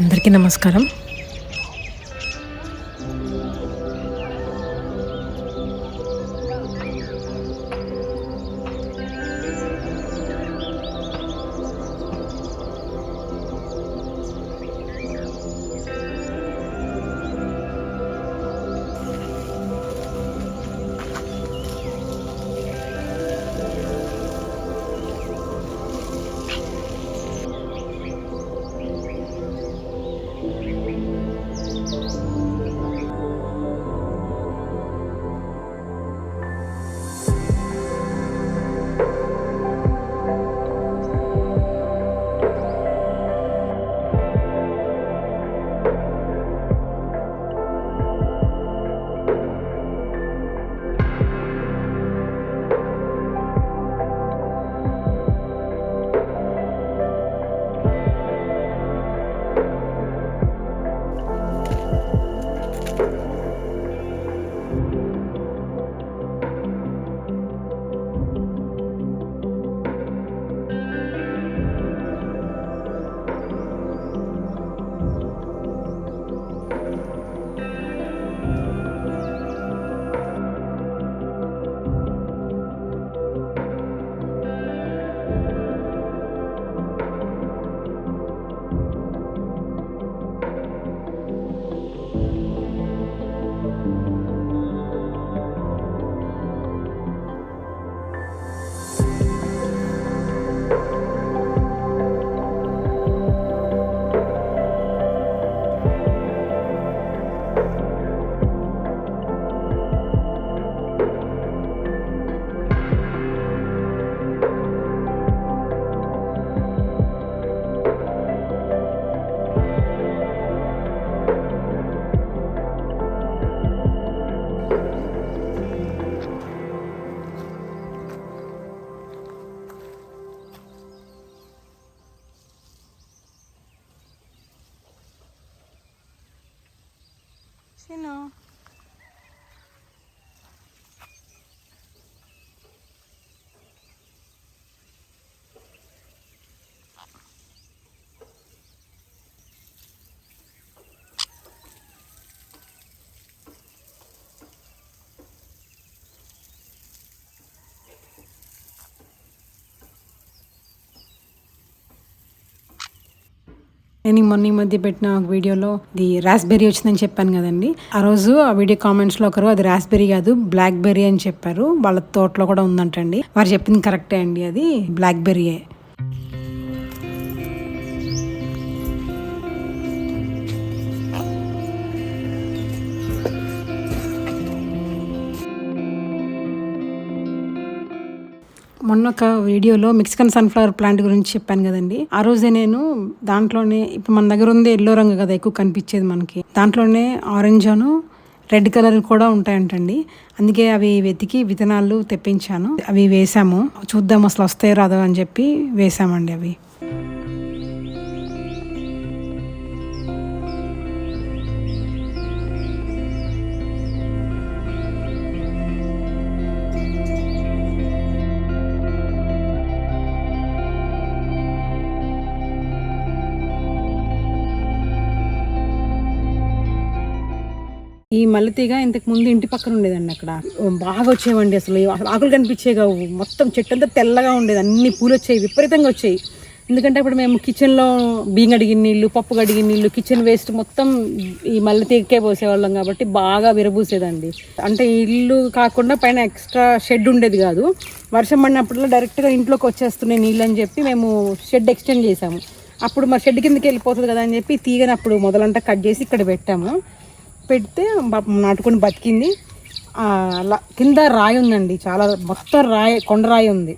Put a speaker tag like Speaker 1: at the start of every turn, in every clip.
Speaker 1: అందరికీ నమస్కారం.
Speaker 2: Sino?
Speaker 1: నేను మొన్న ఈ మధ్య పెట్టిన ఒక వీడియోలో ఇది రాస్బెర్రీ వచ్చిందని చెప్పాను కదండి. ఆ రోజు ఆ వీడియో కామెంట్స్లో ఒకరు అది రాస్బెర్రీ కాదు బ్లాక్ బెర్రీ అని చెప్పారు. వాళ్ళ తోటలో కూడా ఉందంటండి. వారు చెప్పింది కరెక్టే అండి, అది బ్లాక్ బెర్రీయే. మొన్న ఒక వీడియోలో మెక్సికన్ సన్ఫ్లవర్ ప్లాంట్ గురించి చెప్పాను కదండి. ఆ రోజే నేను దాంట్లోనే ఇప్పుడు మన దగ్గర ఉంది ఎల్లో రంగు కదా ఎక్కువ కనిపించేది మనకి, దాంట్లోనే ఆరెంజ్ అను రెడ్ కలర్ కూడా ఉంటాయంటండి. అందుకే అవి వెతికి విత్తనాలు తెప్పించాను, అవి వేసాము. చూద్దాం అసలు వస్తాయో రాదో అని చెప్పి వేసామండి అవి. ఈ మల్లెతీగ ఇంతకు ముందు ఇంటి పక్కన ఉండేదండి. అక్కడ బాగా వచ్చేవండి, అసలు ఆకులు కనిపించే కావు. మొత్తం చెట్టు అంతా తెల్లగా ఉండేది, అన్ని పూలు వచ్చాయి, విపరీతంగా వచ్చాయి. ఎందుకంటే అప్పుడు మేము కిచెన్లో బియ్యం కడిగిన నీళ్ళు, పప్పు కడిగిన నీళ్ళు, కిచెన్ వేస్ట్ మొత్తం ఈ మల్లెతీగకే పోసేవాళ్ళం కాబట్టి బాగా విరబూసేదండి. అంటే ఇల్లు కాకుండా పైన ఎక్స్ట్రా షెడ్ ఉండేది కాదు. వర్షం పడినప్పుడల్లా డైరెక్ట్గా ఇంట్లోకి వచ్చేస్తున్నాయి నీళ్ళు అని చెప్పి మేము షెడ్ ఎక్స్టెండ్ చేసాము. అప్పుడు మరి షెడ్ కిందకి వెళ్ళిపోతుంది కదా అని చెప్పి తీగని అప్పుడు మొదలంతా కట్ చేసి ఇక్కడ పెట్టాము. పెడితే నాటుకొని బతికింది. అలా కింద రాయి ఉందండి, చాలా మొత్తం రాయి, కొండరాయి ఉంది.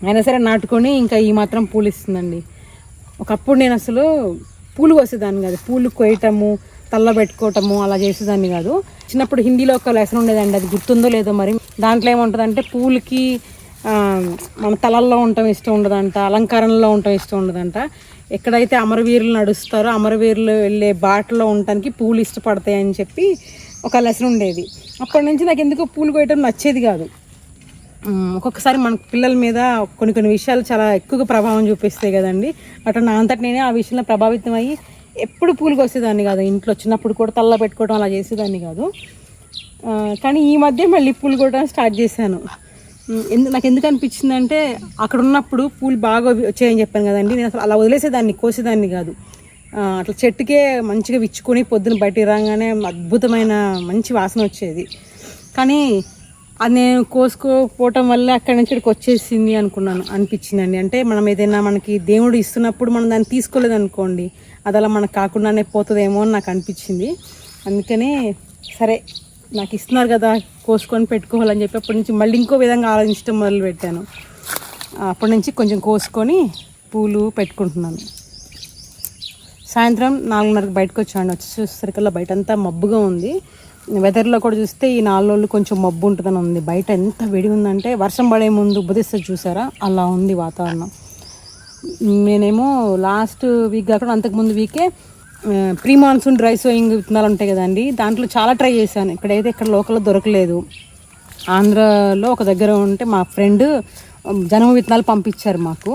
Speaker 1: అయినా సరే నాటుకొని ఇంకా ఈ మాత్రం పూలు ఇస్తుందండి. ఒకప్పుడు నేను అసలు పూలు కోసేదాన్ని కాదు, పూలు కోయటము, తల్ల పెట్టుకోవటము అలా చేసేదాన్ని కాదు. చిన్నప్పుడు హిందీలో ఒక లెసన్ ఉండేదండి, అది గుర్తుందో లేదో మరి. దాంట్లో ఏముంటుందంటే పూలకి మన తలల్లో ఉండటం ఇష్టం ఉండదంట, అలంకారంలో ఉండటం ఇష్టం ఉండదంట. ఎక్కడైతే అమరవీరులు నడుస్తారో అమరవీరులు వెళ్ళే బాటలో ఉండటానికి పూలు ఇష్టపడతాయని చెప్పి ఒక లెసన్ ఉండేది. అప్పటి నుంచి నాకు ఎందుకో పూలు కోయటం నచ్చేది కాదు. ఒక్కొక్కసారి మన పిల్లల మీద కొన్ని విషయాలు చాలా ఎక్కువగా ప్రభావం చూపిస్తాయి కదండి. అట్లా నా అంతటి నేనే ఆ విషయంలో ప్రభావితం అయ్యి ఎప్పుడు పూలు కోసేదాన్ని కాదు, ఇంట్లో వచ్చినప్పుడు కూడా తల్ల పెట్టుకోవడం అలా చేసేదాన్ని కాదు. కానీ ఈ మధ్య మళ్ళీ పూలు కూడా స్టార్ట్ చేశాను. నాకు ఎందుకు అనిపించింది అంటే, అక్కడ ఉన్నప్పుడు పూలు బాగా వచ్చాయని చెప్పాను కదండి, నేను అసలు అలా వదిలేసేదాన్ని, కోసేదాన్ని కాదు. అట్లా చెట్టుకే మంచిగా విచ్చుకొని పొద్దున బయటికి రాగానే అద్భుతమైన మంచి వాసన వచ్చేది. కానీ అది నేను కోసుకోపోవటం వల్ల అక్కడి నుంచి ఇక్కడికి వచ్చేసింది అనిపించిందండి. అంటే మనం ఏదైనా మనకి దేవుడు ఇస్తున్నప్పుడు మనం దాన్ని తీసుకోలేదు అనుకోండి, అది అలా మనకు కాకుండానే పోతుందేమో అని నాకు అనిపించింది. అందుకనే సరే నాకు ఇస్తున్నారు కదా కోసుకొని పెట్టుకోవాలని చెప్పి అప్పటి నుంచి మళ్ళీ ఇంకో విధంగా ఆలోచించడం మొదలు పెట్టాను. అప్పటి నుంచి కొంచెం కోసుకొని పూలు పెట్టుకుంటున్నాను. సాయంత్రం 4:30కి బయటకు వచ్చాను. వచ్చి చూసేసరికల్లా బయట అంతా మబ్బుగా ఉంది. వెదర్లో కూడా చూస్తే ఈ 4 రోజులు కొంచెం మబ్బు ఉంటుందని ఉంది. బయట ఎంత వేడి ఉందంటే వర్షం పడే ముందు ఉబ్బదిస్తుంది చూసారా, అలా ఉంది వాతావరణం. నేనేమో లాస్ట్ వీక్ కాకుండా అంతకుముందు వీకే ప్రీ మాన్సూన్ డ్రై సోయింగ్ విత్తనాలు ఉంటాయి కదండి, దాంట్లో చాలా ట్రై చేశాను. ఇక్కడైతే ఇక్కడ లోకల్లో దొరకలేదు. ఆంధ్రాలో ఒక దగ్గర ఉంటే మా ఫ్రెండ్ జనము విత్తనాలు పంపించారు మాకు,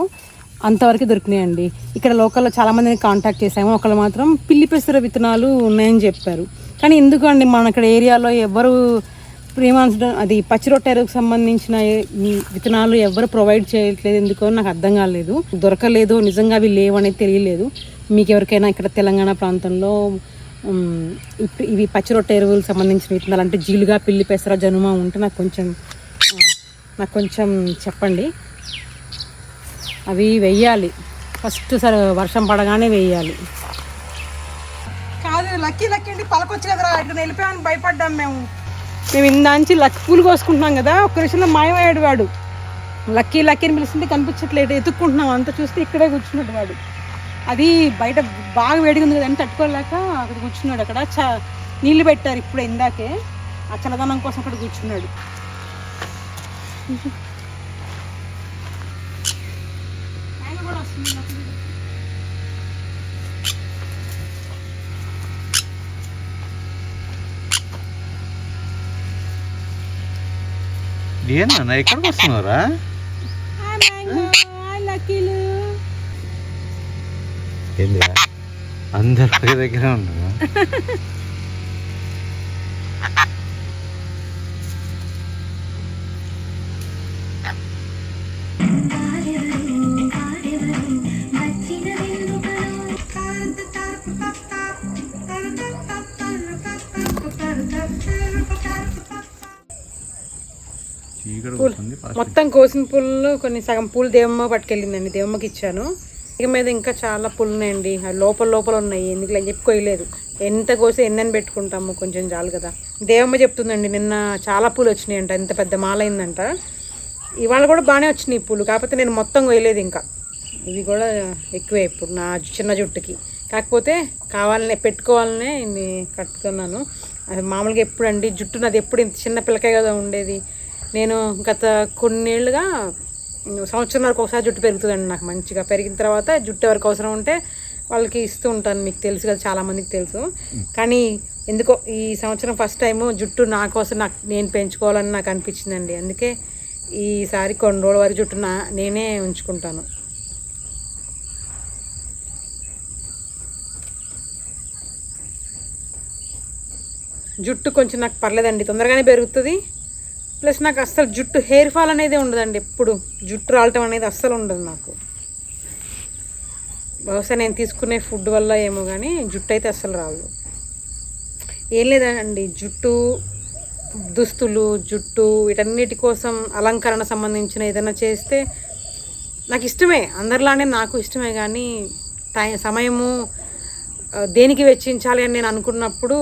Speaker 1: అంతవరకు దొరికినాయండి. ఇక్కడ లోకల్లో చాలామందిని కాంటాక్ట్ చేసాము. ఒకళ్ళు మాత్రం పిల్లి పెసర విత్తనాలు ఉన్నాయని చెప్పారు. కానీ ఎందుకండి మన ఇక్కడ ఏరియాలో ఎవరు ప్రీమాన్సూన్ అది పచ్చి రొట్టెలకు సంబంధించిన విత్తనాలు ఎవరు ప్రొవైడ్ చేయట్లేదు, ఎందుకో నాకు అర్థం కాలేదు. దొరకలేదు, నిజంగా అవి లేవు అనేది తెలియలేదు. మీకు ఎవరికైనా ఇక్కడ తెలంగాణ ప్రాంతంలో ఇవి పచ్చి రొట్టె ఎరువులకు సంబంధించిన విత్తనాలు అంటే జీలుగా, పిల్లి పెసర, జనుమ ఉంటే నాకు కొంచెం చెప్పండి. అవి వెయ్యాలి ఫస్ట్, సరే వర్షం పడగానే వెయ్యాలి. కాదు లక్కీ అండి, పలకొచ్చు కదరా, ఇక్కడ వెళ్ళిపోయామని భయపడ్డాం మేము ఇందాంచి లక్కీ పూలు కోసుకుంటున్నాం కదా, ఒక్క నిమిషంలో మాయమయ్యాడు వాడు. లక్కీ అని పిలిచింటే కనిపించట్లేదు, ఎత్తుక్కుంటున్నాం. అంతా చూస్తే ఇక్కడే కూర్చున్నాడు వాడు. అది బయట బాగా వేడిగా ఉంది కదండి, తట్టుకోలేక అక్కడ కూర్చున్నాడు. అక్కడ నీళ్ళు పెట్టారు ఇప్పుడు ఇందాకే, ఆ చల్లదనం కోసం అక్కడ కూర్చున్నాడు. ఆయన కూడా వస్తుంది.
Speaker 2: ఏనా ఎక్కడికి వస్తున్నారా? ఏంది అందరి దగ్గర ఉన్నా
Speaker 1: మొత్తం కోసిన పూలు కొన్ని సగం పూలు దేవమ్మ పట్టుకెళ్ళిందండి, దేవమ్మకి ఇచ్చాను. ఇక మీద ఇంకా చాలా పూలు ఉన్నాయండి, అవి లోపల ఉన్నాయి. ఎందుకు అని చెప్పి కొయ్యలేదు. ఎంత కోసి ఎన్నని పెట్టుకుంటాము, కొంచెం చాలు కదా. దేవమ్మ చెప్తుందండి నిన్న చాలా పూలు వచ్చినాయంట, ఎంత పెద్ద మాల అయిందంట. ఇవాళ కూడా బాగానే వచ్చినాయి పూలు, కాకపోతే నేను మొత్తం కొయ్యలేదు. ఇంకా ఇవి కూడా ఎక్కువే ఇప్పుడు నా చిన్న జుట్టుకి. కాకపోతే కావాలనే పెట్టుకోవాలనే ఇన్ని కట్టుకున్నాను. అది మామూలుగా ఎప్పుడండి జుట్టు నాది ఎప్పుడు ఇంత చిన్న పిల్లకాయ కదా ఉండేది. నేను గత కొన్నేళ్ళుగా సంవత్సరాలకు ఒకసారి జుట్టు పెరుగుతుందండి నాకు. మంచిగా పెరిగిన తర్వాత జుట్టు ఎవరికి అవసరం ఉంటే వాళ్ళకి ఇస్తూ ఉంటాను. మీకు తెలుసు కదా, చాలామందికి తెలుసు. కానీ ఎందుకో ఈ సంవత్సరం ఫస్ట్ టైము జుట్టు నా కోసం నేను పెంచుకోవాలని నాకు అనిపించిందండి. అందుకే ఈసారి కొన్ని రోజుల వరకు జుట్టు నేనే ఉంచుకుంటాను. జుట్టు కొంచెం నాకు పర్లేదండి, తొందరగానే పెరుగుతుంది. ప్లస్ నాకు అస్సలు జుట్టు హెయిర్ ఫాల్ అనేది ఉండదండి. ఎప్పుడు జుట్టు రాలటం అనేది అస్సలు ఉండదు నాకు. బహుశా నేను తీసుకునే ఫుడ్ వల్ల ఏమో కానీ జుట్టు అయితే అస్సలు రాదు. ఏం లేదండి, జుట్టు దుస్తులు, జుట్టు వీటన్నిటి కోసం అలంకరణ సంబంధించిన ఏదైనా చేస్తే నాకు ఇష్టమే, అందరిలానే నాకు ఇష్టమే. కానీ సమయము దేనికి వెచ్చించాలి అని నేను అనుకున్నప్పుడు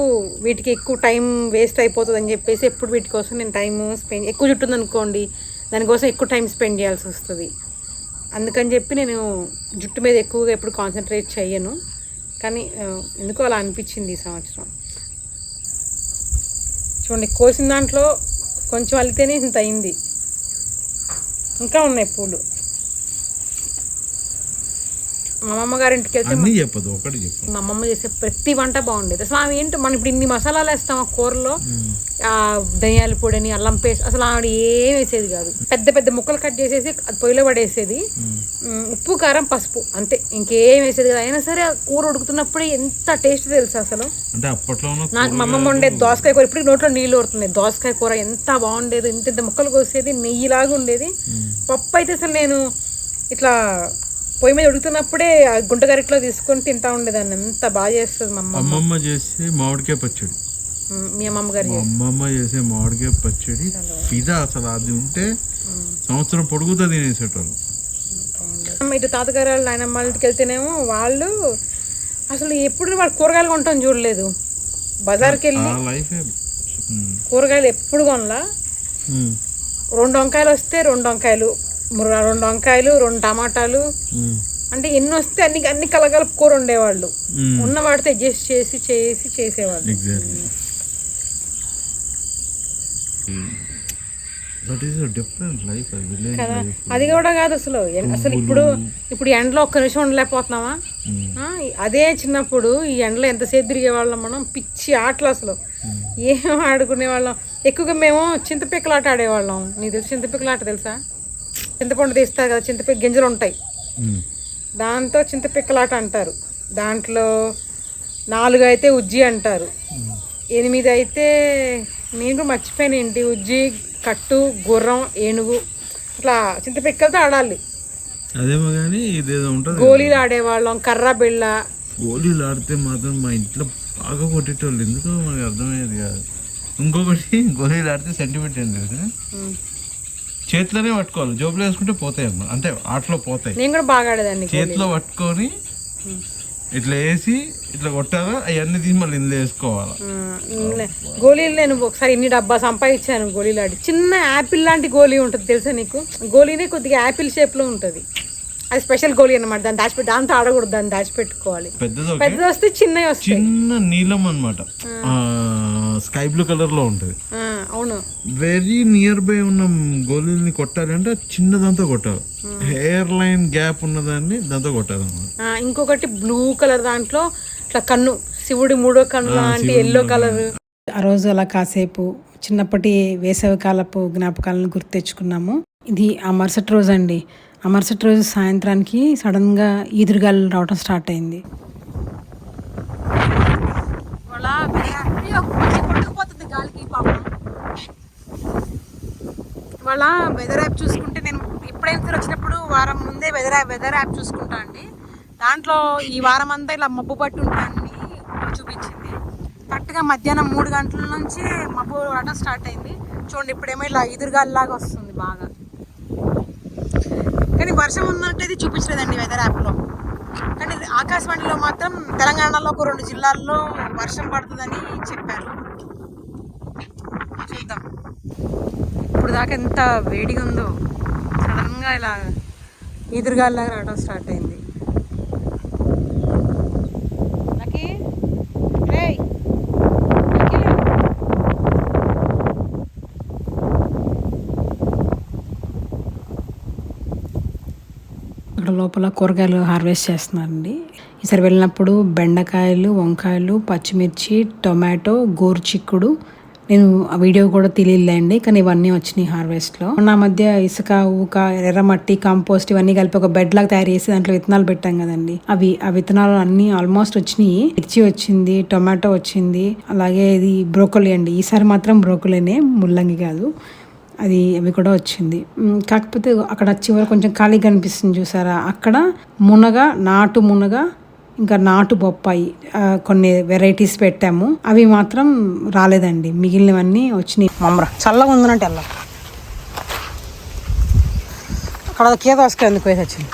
Speaker 1: వీటికి ఎక్కువ టైం వేస్ట్ అయిపోతుంది అని చెప్పేసి ఎప్పుడు వీటి కోసం నేను టైము స్పెండ్, ఎక్కువ జుట్టుంది అనుకోండి దానికోసం ఎక్కువ టైం స్పెండ్ చేయాల్సి వస్తుంది. అందుకని చెప్పి నేను జుట్టు మీద ఎక్కువగా ఎప్పుడు కాన్సన్ట్రేట్ చేయను. కానీ ఎందుకో అలా అనిపించింది ఈ సంవత్సరం. చూడండి, కోసిన దాంట్లో కొంచెం అల్లితేనే ఇంత అయింది, ఇంకా ఉన్నాయి పూలు. మా అమ్మమ్మ గారింటికి వెళ్తే మా అమ్మమ్మ చేసే ప్రతి వంట బాగుండేది. అసలు ఆమె ఏంటో మనం ఇప్పుడు ఇన్ని మసాలాలు వేస్తాం ఆ కూరలో, ధనియాల పొడిని, అల్లం పేస్ట్, అసలు ఆవిడ ఏం వేసేది కాదు. పెద్ద పెద్ద ముక్కలు కట్ చేసేసి అది పొయ్యిలో పడేసేది. ఉప్పు, కారం, పసుపు అంతే, ఇంకేం వేసేది కదా. అయినా సరే ఆ కూర ఉడుకుతున్నప్పుడే ఎంత టేస్ట్ తెలుసు అసలు.
Speaker 3: అంటే అప్పట్లో
Speaker 1: నాకు మా అమ్మమ్మ ఉండేది దోసకాయ కూర, ఇప్పటికి నోట్లో నీళ్ళు ఊరుతున్నాయి. దోసకాయ కూర ఎంత బాగుండేది, ఇంత ఇంత ముక్కలు కోసేది, నెయ్యిలాగా ఉండేది. పప్పు అయితే అసలు నేను ఇట్లా పొయ్యి మీద ఉడుకుతున్నప్పుడే గుంట గరిట్లో తీసుకొని తింటా ఉండేదాన్ని. ఎంత బాగా చేస్తుంది మా
Speaker 3: అమ్మమ్మ చేసి మామిడికాయ పచ్చడి.
Speaker 1: మీ అమ్మమ్మ గారు
Speaker 3: అమ్మమ్మ చేసే మామిడికాయ పచ్చడి ఫిదా అసలు. అది ఉంటే సంవత్సరం పొడుగుతా తినేసేటోళ్ళు.
Speaker 1: ఇటు తాతగారు వాళ్ళు నాయనమ్మ వాళ్ళ ఇంటికి వెళ్తేనేమో వాళ్ళు అసలు ఎప్పుడు వాళ్ళు కూరగాయలు కొంటాం చూడలేదు. బజార్కి వెళ్ళి కూరగాయలు ఎప్పుడు కొనలా. 2 వంకాయలు వస్తే 2 వంకాయలు, 2 వంకాయలు, 2 టమాటాలు, అంటే ఎన్ని వస్తే అన్ని కలగలుపు కూర ఉండేవాళ్ళు. ఉన్న వాటితో అడ్జస్ట్ చేసేవాళ్ళు. కదా, అది కూడా కాదు అసలు. అసలు ఇప్పుడు ఎండలో ఒక్క నిమిషం ఉండలేకపోతున్నావా? అదే చిన్నప్పుడు ఈ ఎండలో ఎంతసేపు తిరిగేవాళ్ళం మనం, పిచ్చి ఆటలు అసలు. ఏం ఆడుకునే వాళ్ళం. ఎక్కువగా మేము చింతపిక్కలాట ఆడేవాళ్ళం. నీకు తెలుసు చింతపిక్కలాట తెలుసా? చింతపండు తీస్తారు కదా, చింతపిక్క గింజలు ఉంటాయి, దాంతో చింతపిక్కలాట అంటారు. దాంట్లో 4 అయితే ఉజ్జి అంటారు, 8 అయితే నేను మర్చిపోయాను ఏంటి, ఉజ్జి, కట్టు, గుర్రం, ఏనుగు, ఇట్లా చింతపిక్కలతో ఆడాలి.
Speaker 3: అదేమో కానీ ఇదేదో ఉంటుంది.
Speaker 1: గోళీలు ఆడేవాళ్ళం, కర్ర బిళ్ళ.
Speaker 3: గోళీలు ఆడితే మాత్రం మా ఇంట్లో బాగా కొట్టేటోళ్ళు, ఎందుకో మనకి అర్థమయ్యేది కాదు. ఇంకొకటి గోళీలు ఆడితే సెంటిమెంట్ ఏం తెలుసు, చేతిలోనే పట్టుకోవాలి, జోబులో వేసుకుంటే పోతాయి అన్నమాట. అంటే ఆటలో పోతాయి.
Speaker 1: నేను కూడా బాగా ఆడేదాన్ని.
Speaker 3: చేతిలో పట్టుకొని ఇట్లా వేసి ఇట్లా కొట్టాలా, అవన్నీ తీసి మళ్ళీ ఇందులో వేసుకోవాలి.
Speaker 1: గోళీలు నేను ఒకసారి ఇన్ని డబ్బా సంపాదించాను గోళీలు ఆడి. చిన్న యాపిల్ లాంటి గోళీ ఉంటుంది తెలుసా నీకు? గోళీనే కొద్దిగా యాపిల్ షేప్లో ఉంటుంది, అది స్పెషల్ గోళీ అనమాట. దాన్ని దాంతో ఆడకూడదు, దాన్ని దాచిపెట్టుకోవాలి. పెద్దది వస్తే చిన్నవి వస్తాయి.
Speaker 3: చిన్న నీలం అనమాట, స్కై బ్లూ కలర్ లో ఉంటది.
Speaker 1: అవును,
Speaker 3: వెరీ నియర్ బై ఉన్న గోళీని కొట్టాలి అంటే చిన్న దాంతో కొట్టాలి. హెయిర్ లైన్ గ్యాప్ ఉన్నదాన్ని దాంతో కొట్టాలి అన్నమాట.
Speaker 1: ఇంకొకటి బ్లూ కలర్, దాంట్లో ఇట్లా కన్ను, శివుడి 3వ కన్ను లాంటి ఎల్లో కలర్. ఆ రోజు అలా కాసేపు చిన్నప్పటి వేసవికాలపు జ్ఞాపకాలను గుర్తు తెచ్చుకున్నాము. ఇది ఆ మరుసటి రోజు అండి. ఆ మరుసటి రోజు సాయంత్రానికి సడన్గా ఈదురుగాలు రావడం స్టార్ట్ అయింది. ఇవాళ వెదర్ యాప్ చూసుకుంటే, నేను ఎప్పుడైనా సరే వచ్చినప్పుడు వారం ముందే వెదర్ యాప్ చూసుకుంటా అండి. దాంట్లో ఈ వారం అంతా ఇలా మబ్బు పట్టి ఉంటాయని చూపించింది. కరెక్ట్గా మధ్యాహ్నం 3 గంటల నుంచి మబ్బు రావడం స్టార్ట్ అయింది. చూడండి, ఇప్పుడేమో ఇలా ఎదురుగాలిలాగా వస్తుంది బాగా. కానీ వర్షం ఉన్నట్టయితే చూపించలేదండి వెదర్ యాప్లో. కానీ ఆకాశవాణిలో మాత్రం తెలంగాణలో ఒక 2 జిల్లాల్లో వర్షం పడుతుందని చెప్పారు. చూద్దాం. ఇప్పుడు దాకా ఎంత వేడిగా ఉందో, సడన్గా ఇలా ఎదురుగాలిలాగా రావడం స్టార్ట్ అయింది. అక్కడ లోపల కూరగాయలు హార్వెస్ట్ చేస్తున్నారండి. ఈసారి వెళ్ళినప్పుడు బెండకాయలు, వంకాయలు, పచ్చిమిర్చి, టొమాటో, గోరుచిక్కుడు, నేను ఆ వీడియో కూడా తెలియలేండి, కానీ ఇవన్నీ వచ్చినాయి హార్వెస్ట్లో. నా మధ్య ఇసుక, ఊక, ఎర్రమట్టి, కంపోస్ట్ ఇవన్నీ కలిపి ఒక బెడ్ లాగా తయారు చేసి దాంట్లో విత్తనాలు పెట్టాం కదండి, ఆ విత్తనాలు అన్నీ ఆల్మోస్ట్ వచ్చినాయి. మిర్చి వచ్చింది, టొమాటో వచ్చింది, అలాగే ఇది బ్రోకలీ అండి. ఈసారి మాత్రం బ్రోకలీనే, ముల్లంగి కాదు. అవి కూడా వచ్చింది. కాకపోతే అక్కడ చివరి కొంచెం ఖాళీగా కనిపిస్తుంది చూసారా, అక్కడ నాటు మునగ, ఇంకా నాటు బొప్పాయి, కొన్ని వెరైటీస్ పెట్టాము. అవి మాత్రం రాలేదండి, మిగిలినవన్నీ వచ్చినాయి. మమ్మరా చల్లగా ఉందనంటే అలా అక్కడ కేదాస్కా ఎందుకు వేసి వచ్చింది.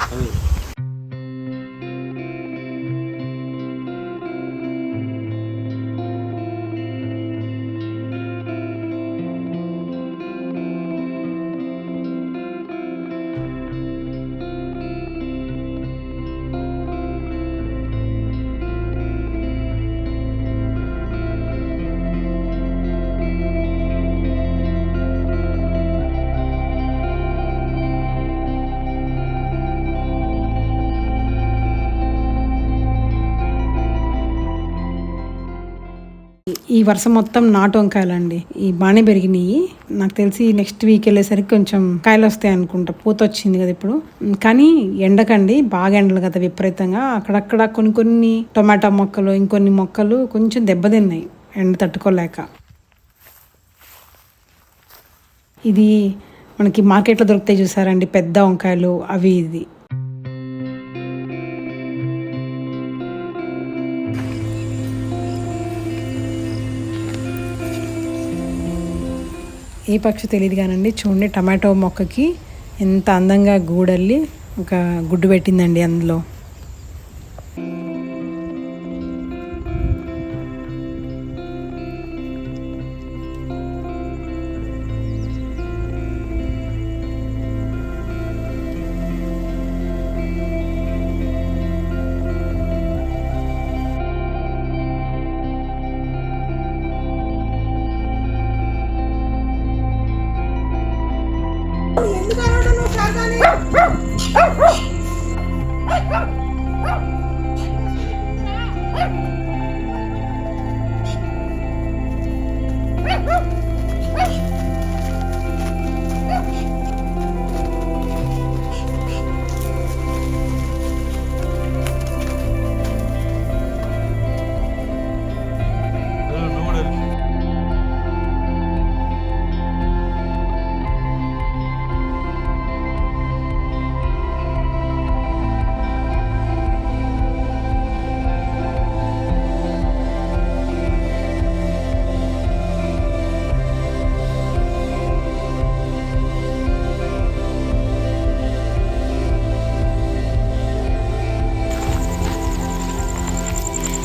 Speaker 1: ఈ వర్షం మొత్తం నాటు వంకాయలండి. ఈ బాగానే పెరిగినాయి. నాకు తెలిసి నెక్స్ట్ వీక్ వెళ్ళేసరికి కొంచెం కాయలు వస్తాయి అనుకుంటా. పూత వచ్చింది కదా ఇప్పుడు. కానీ ఎండకండి, బాగా ఎండలు కదా విపరీతంగా. అక్కడక్కడ కొన్ని టొమాటో మొక్కలు, ఇంకొన్ని మొక్కలు కొంచెం దెబ్బతిన్నాయి ఎండ తట్టుకోలేక. ఇది మనకి మార్కెట్లో దొరుకుతాయి చూసారండి పెద్ద వంకాయలు, అవి ఇది. ఏ పక్షి తెలియదు కానండి, చూడండి టమాటో మొక్కకి ఎంత అందంగా గూడల్లి ఒక గుడ్డు పెట్టిందండి అందులో.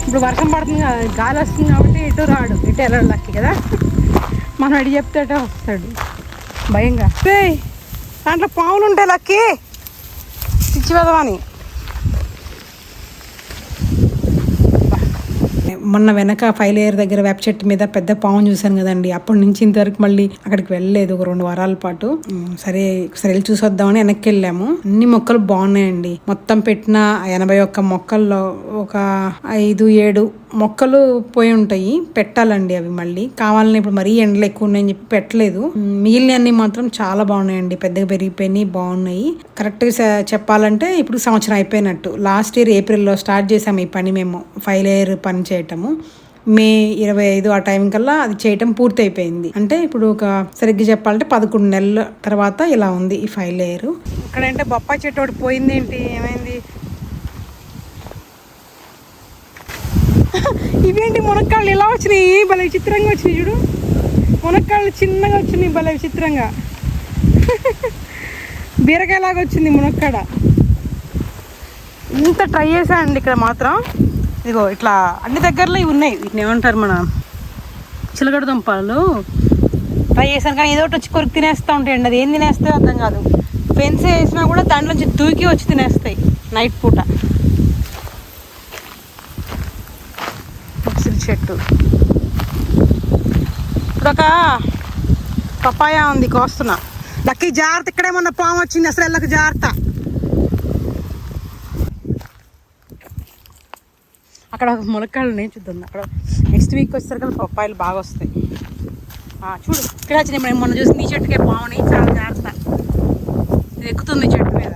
Speaker 1: ఇప్పుడు వర్షం పడుతుంది కదా, గాలి వస్తుంది కాబట్టి ఇటు రాడు, ఇటు వెళ్ళాడు లక్కి కదా. మనం అడిగి చెప్తే వస్తాడు భయంగా. దాంట్లో పావులు ఉంటాయి లక్కి, పిచ్చి వెదవని. మొన్న వెనక 5 లేయర్ దగ్గర వేప చెట్టు మీద పెద్ద పాము చూశాను కదండి. అప్పటి నుంచి ఇంతవరకు మళ్ళీ అక్కడికి వెళ్ళలేదు, ఒక 2 వారాల పాటు. సరే ఒకసారి వెళ్ళి చూసొద్దామని వెనక్కి వెళ్ళాము. అన్ని మొక్కలు బాగున్నాయండి. మొత్తం పెట్టిన 81 మొక్కల్లో ఒక 5-7 మొక్కలు పోయి ఉంటాయి. పెట్టాలండి అవి మళ్ళీ. కావాలని ఇప్పుడు మరీ ఎండలు ఎక్కువ ఉన్నాయని చెప్పి పెట్టలేదు. మిగిలినవన్నీ మాత్రం చాలా బాగున్నాయండి, పెద్దగా పెరిగిపోయినాయి, బాగున్నాయి. కరెక్ట్గా చెప్పాలంటే ఇప్పుడు సంవత్సరం అయిపోయినట్టు. లాస్ట్ ఇయర్ ఏప్రిల్లో స్టార్ట్ చేసాము ఈ పని. మేము 5 లేయర్ పని చేయటము మే 25 ఆ టైం కల్లా అది చేయటం పూర్తి అయిపోయింది. అంటే ఇప్పుడు ఒక సరిగ్గా చెప్పాలంటే 11 నెలల తర్వాత ఇలా ఉంది ఈ 5 లేయర్. ఇక్కడంటే బొప్పాయి చెట్టు ఒకటి పోయింది. ఏంటి ఏమైంది? ఇవేంటి మునక్కాళ్ళు ఇలా వచ్చినాయి, భలే విచిత్రంగా వచ్చినాయి చూడు. మునక్కాళ్ళు చిన్నగా వచ్చినాయి, భలే విచిత్రంగా. బీరకాయలాగా వచ్చింది మునక్కాడ. ఇంత ట్రై చేశానండి ఇక్కడ మాత్రం. ఇదిగో ఇట్లా అన్ని దగ్గరలో ఇవి ఉన్నాయి. వీటిని ఏమంటారు, మన చిలకడ దుంపలు ట్రై చేశాను. కానీ ఏదో ఒకటి వచ్చి కొరికి తినేస్తూ ఉంటాయండి. అది ఏం తినేస్తాయో అర్థం కాదు. ఫెన్స్ వేసినా కూడా దాంట్లోంచి దూకి వచ్చి తినేస్తాయి నైట్ పూట. చెట్టు ఇప్పుడు ఒక పపాయ ఉంది, కోస్తున్నా. లక్కీ జాగ్రత్త, ఇక్కడేమన్నా పాము వచ్చింది, అసలు వెళ్ళకు జాగ్రత్త. అక్కడ ములక్కాయలు ఉన్నాయి, చూద్దాం. అక్కడ నెక్స్ట్ వీక్ వచ్చేసరికి పప్పాయలు బాగా వస్తాయి. చూడు ఇక్కడ వచ్చినాయి. మనం మొన్న చూసి నీ చెట్టుకే పాముని, చాలా జాగ్రత్త. ఇది ఎక్కుతుంది చెట్టు మీద,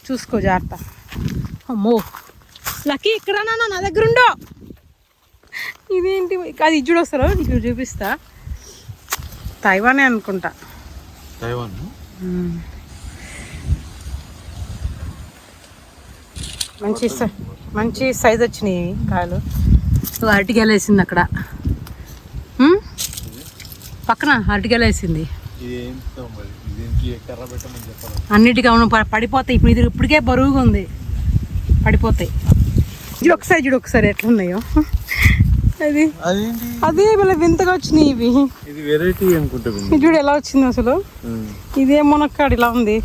Speaker 1: చూసుకో జాగ్రత్త. అమ్మో లక్కీ, ఇక్కడ నా దగ్గర ఉండో. ఇదేంటి అది ఇజ్జుడు వస్తారో నీకు చూపిస్తా. తైవానే అనుకుంటా. మంచి సైజ్ వచ్చినాయి కాయలు. అరటికాయలు వేసింది అక్కడ పక్కన, అరటికాయలు వేసింది. అన్నిటికీ అవును పడిపోతాయి. ఇప్పుడు ఇది ఇప్పటికే బరువుగా ఉంది, పడిపోతాయి. ఇది ఒకసారి చూడు, ఒకసారి ఎట్లున్నాయో. అదే మళ్ళీ వింతగా వచ్చినాయి ఇవి. ఇది చూడు ఎలా వచ్చింది అసలు. ఇదే మునక్కాడు ఇలా ఉంది.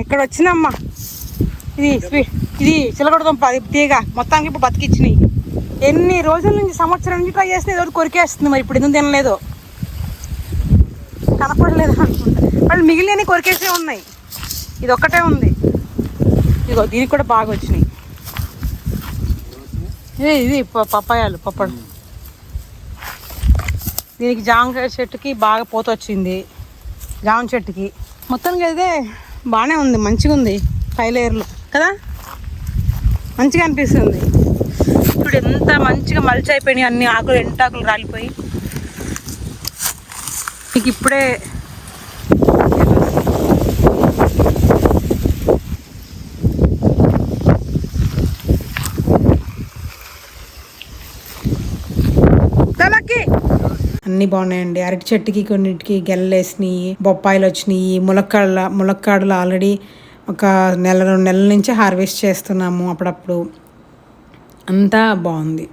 Speaker 1: ఇక్కడ వచ్చిందమ్మా. ఇది చిలకడదుంప, అది తీగ మొత్తానికి ఇప్పుడు బతికిచ్చినాయి. ఎన్ని రోజుల నుంచి, సంవత్సరం నుంచి ట్రై చేస్తే ఏదో కొరికేస్తుంది. మరి ఇప్పుడు ఎందుకు తినలేదు. కనపడలేదు అనుకుంటా. వాళ్ళు మిగిలిన కొరికేసే ఉన్నాయి, ఇది ఒక్కటే ఉంది. ఇదిగో దీనికి కూడా బాగా వచ్చినాయి. ఇది పప్పాయాలు పప్పడు. దీనికి జామకాయ చెట్టుకి బాగా పూత వచ్చింది, జామ చెట్టుకి. మొత్తానికి అయితే బాగానే ఉంది, మంచిగా ఉంది. 5 లేయర్లు కదా, మంచిగా అనిపిస్తుంది. ఇప్పుడు ఎంత మంచిగా మలిచి అయిపోయినాయి, అన్ని ఆకులు ఎంటాకులు రాలిపోయి. మీకు ఇప్పుడే అన్నీ బాగున్నాయండి. అరటి చెట్టుకి కొన్నిటికి గెల్లలేసినాయి, బొప్పాయిలు వచ్చినాయి, ములక్కాడలు ఆల్రెడీ ఒక 1-2 నెలల నుంచి హార్వెస్ట్ చేస్తున్నాము అప్పుడప్పుడు. అంతా బాగుంది.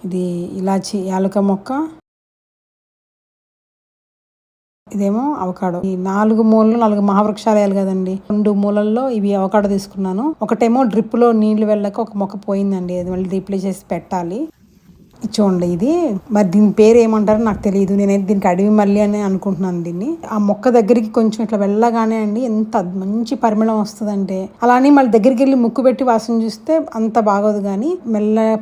Speaker 1: ఇది ఇలాచి యాలక మొక్క, ఇదేమో అవకాడో. ఈ 4 మూలలు 4 మహావృక్షాలు వేయాలి కదండి. 2 మూలల్లో ఇవి అవకాడో తీసుకున్నాను. ఒకటేమో డ్రిప్ లో నీళ్లు వెళ్ళక ఒక మొక్క పోయిందండి, అది మళ్ళీ రీప్లేస్ చేసి పెట్టాలి. చూడండి, ఇది మరి దీని పేరు ఏమంటారో నాకు తెలియదు. నేనైతే దీనికి అడవి మల్లి అని అనుకుంటున్నాను దీన్ని. ఆ మొక్క దగ్గరికి కొంచెం ఇట్లా వెళ్ళగానే అండి ఎంత మంచి పరిమళం వస్తుందంటే, అలానే మళ్ళీ దగ్గరికి వెళ్ళి ముక్కు పెట్టి వాసన చూస్తే అంత బాగోదు. కానీ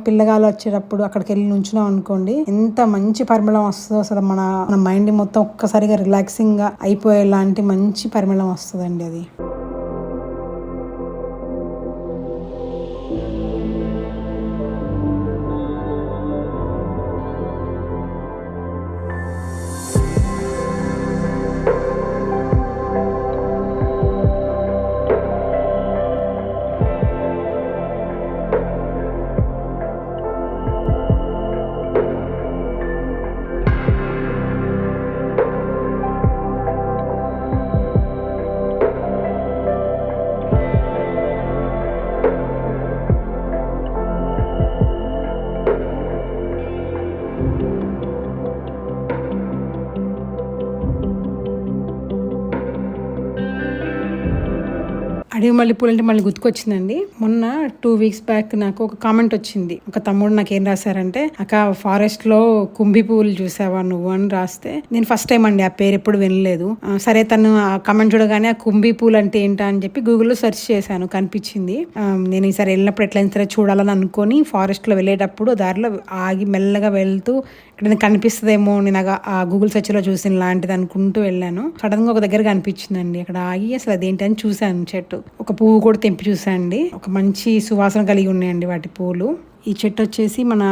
Speaker 1: పిల్లగాలు వచ్చేటప్పుడు అక్కడికి వెళ్ళి నుంచున్నాం అనుకోండి, ఎంత మంచి పరిమళం వస్తుందో. అసలు మన మైండ్ మొత్తం ఒక్కసారిగా రిలాక్సింగ్ గా అయిపోయేలాంటి మంచి పరిమళం వస్తుందండి అది. అడవి మల్లెపూలు అంటే మళ్ళీ గుర్తుకొచ్చిందండి. మొన్న 2 వీక్స్ బ్యాక్ నాకు ఒక కామెంట్ వచ్చింది. ఒక తమ్ముడు నాకు ఏం రాశారంటే, అక్క ఫారెస్ట్ లో కుంభి పువ్వులు చూసావా నువ్వు అని రాస్తే, నేను ఫస్ట్ టైం అండి ఆ పేరు ఎప్పుడు వినలేదు. సరే తను ఆ కామెంట్ చూడగానే ఆ కుంభి పూలు అంటే ఏంటా అని చెప్పి గూగుల్లో సెర్చ్ చేశాను, కనిపించింది. నేను ఈసారి వెళ్ళినప్పుడు ఎట్లయినా సరే చూడాలని అనుకొని ఫారెస్ట్ లో వెళ్ళేటప్పుడు దారిలో ఆగి మెల్లగా వెళ్తూ ఇక్కడ కనిపిస్తుందేమో, నేను ఆ గూగుల్ సెర్చ్ లో చూసిన లాంటిది అనుకుంటూ వెళ్ళాను. సడన్ గా ఒక దగ్గర కనిపించిందండి. అక్కడ ఆగి అసలు అదేంటి అని చూశాను. చెట్టు ఒక పువ్వు కూడా తెంపి చూసాండి. ఒక మంచి సువాసన కలిగి ఉన్నాయండి వాటి పూలు. ఈ చెట్టు వచ్చేసి మన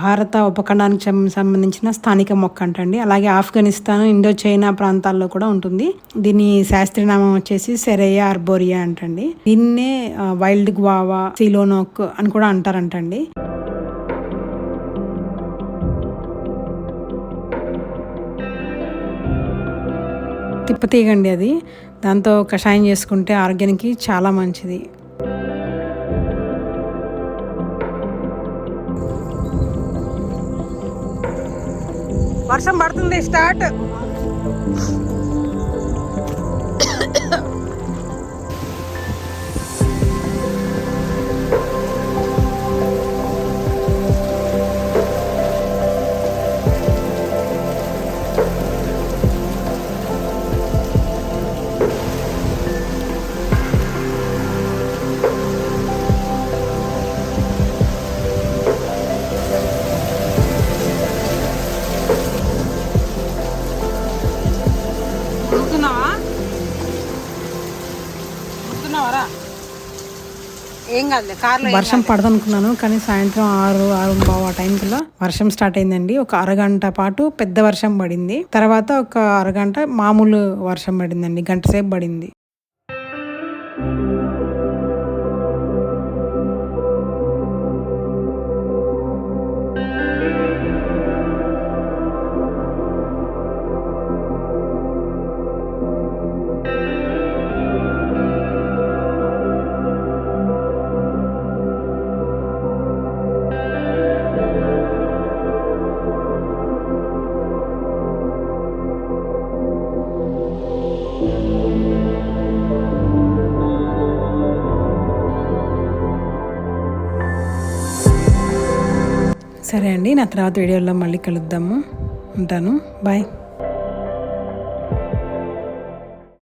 Speaker 1: భారత ఉపఖండానికి సంబంధించిన స్థానిక మొక్క అంటండి. అలాగే ఆఫ్ఘనిస్తాన్, ఇండో చైనా ప్రాంతాల్లో కూడా ఉంటుంది. దీని శాస్త్రీయనామం వచ్చేసి సెరేయా ఆర్బోరియా అంటండి. దీన్నే వైల్డ్ గ్వావా, సిలోనోక్ అని కూడా అంటారంటండి. తిప్పతీగండి అది. దాంతో కషాయం చేసుకుంటే ఆరోగ్యానికి చాలా మంచిది. వర్షం పడుతుంది, స్టార్ట్. వర్షం పడదనుకున్నాను, కానీ సాయంత్రం 6-6:15 ఆ టైంకల్లా వర్షం స్టార్ట్ అయిందండి. ఒక అరగంట పాటు పెద్ద వర్షం పడింది. తర్వాత ఒక అరగంట మామూలు వర్షం పడిందండి, గంట సేపు పడింది. సరే అండి, నా తర్వాత వీడియోలో మళ్ళీ కలుద్దాము. ఉంటాను, బాయ్.